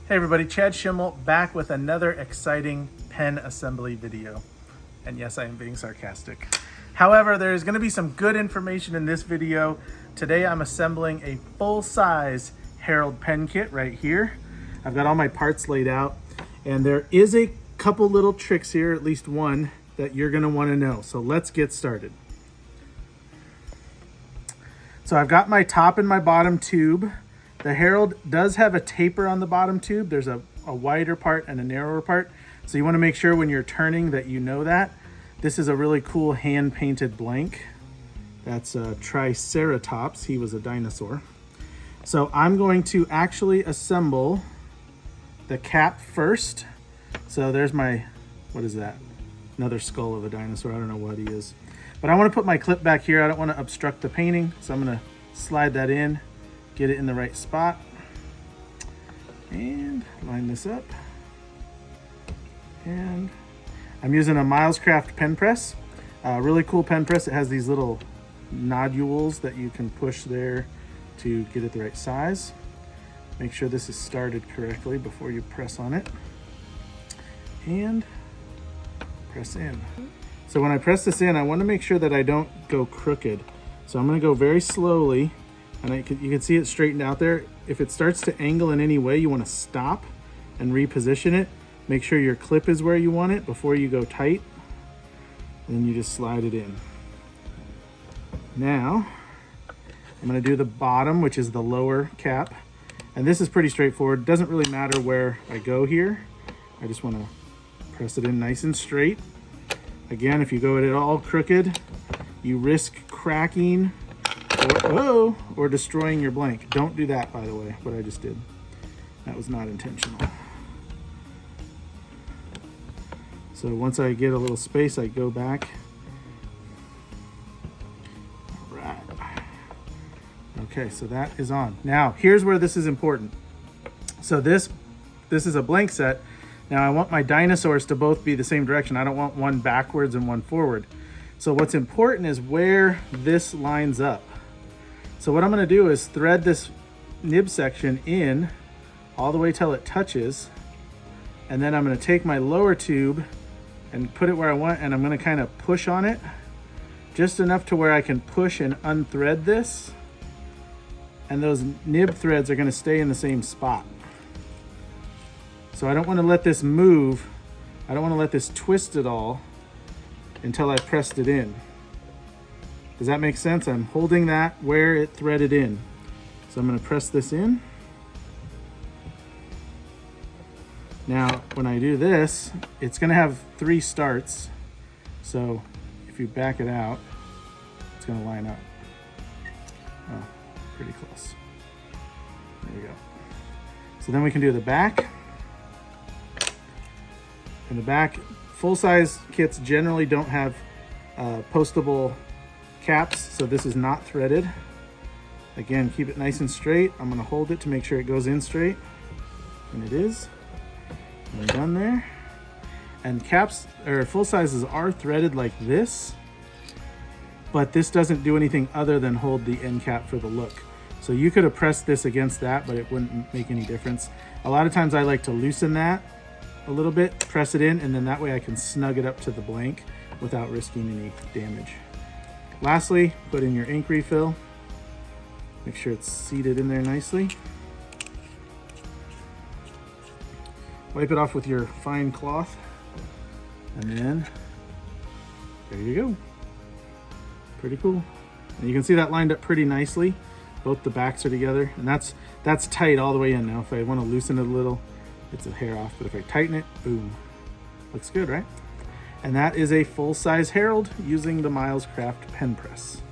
Hey everybody, Chad Schimmel back with another exciting pen assembly video. And yes, I am being sarcastic. However, there is going to be some good information in this video. Today I'm assembling a full-size Harold pen kit right here. I've got all my parts laid out, and there is a couple little tricks here, at least one, that you're going to want to know. So let's get started. So I've got my top and my bottom tube. The Harold does have a taper on the bottom tube. There's a wider part and a narrower part. So you want to make sure when you're turning that you know that. This is a really cool hand-painted blank. That's a Triceratops. He was a dinosaur. So I'm going to actually assemble the cap first. So there's my, what is that? Another skull of a dinosaur. I don't know what he is. But I want to put my clip back here. I don't want to obstruct the painting. So I'm going to slide that in. Get it in the right spot and line this up. And I'm using a Milescraft pen press, a really cool pen press. It has these little nodules that you can push there to get it the right size. Make sure this is started correctly before you press on it. And press in. So when I press this in, I want to make sure that I don't go crooked. So I'm going to go very slowly. And you can see it straightened out there. If it starts to angle in any way, you want to stop and reposition it. Make sure your clip is where you want it before you go tight. And then you just slide it in. Now, I'm going to do the bottom, which is the lower cap. And this is pretty straightforward. It doesn't really matter where I go here. I just want to press it in nice and straight. Again, if you go at it all crooked, you risk cracking or destroying your blank. Don't do that, by the way, what I just did. That was not intentional. So once I get a little space, I go back. All right. Okay, so that is on. Now, here's where this is important. So this is a blank set. Now I want my dinosaurs to both be the same direction. I don't want one backwards and one forward. So what's important is where this lines up. So what I'm going to do is thread this nib section in all the way till it touches, and then I'm going to take my lower tube and put it where I want, and I'm going to kind of push on it just enough to where I can push and unthread this, and those nib threads are going to stay in the same spot. So I don't want to let this move. I don't want to let this twist at all until I pressed it in. Does that make sense? I'm holding that where it threaded in. So I'm going to press this in. Now, when I do this, it's going to have 3 starts. So if you back it out, it's going to line up. Oh, pretty close. There we go. So then we can do the back. In the back, full-size kits generally don't have postable caps, so this is not threaded. Again, keep it nice and straight. I'm going to hold it to make sure it goes in straight, and it is. I'm done there. And caps or full sizes are threaded like this, but this doesn't do anything other than hold the end cap for the look. So you could have pressed this against that, but it wouldn't make any difference. A lot of times I like to loosen that a little bit, press it in, and then that way I can snug it up to the blank without risking any damage. Lastly, put in your ink refill. Make sure it's seated in there nicely. Wipe it off with your fine cloth. And then, there you go. Pretty cool. And you can see that lined up pretty nicely. Both the backs are together. And that's tight all the way in. Now if I want to loosen it a little, it's a hair off. But if I tighten it, boom. Looks good, right? And that is a full-size Harold using the Milescraft pen press.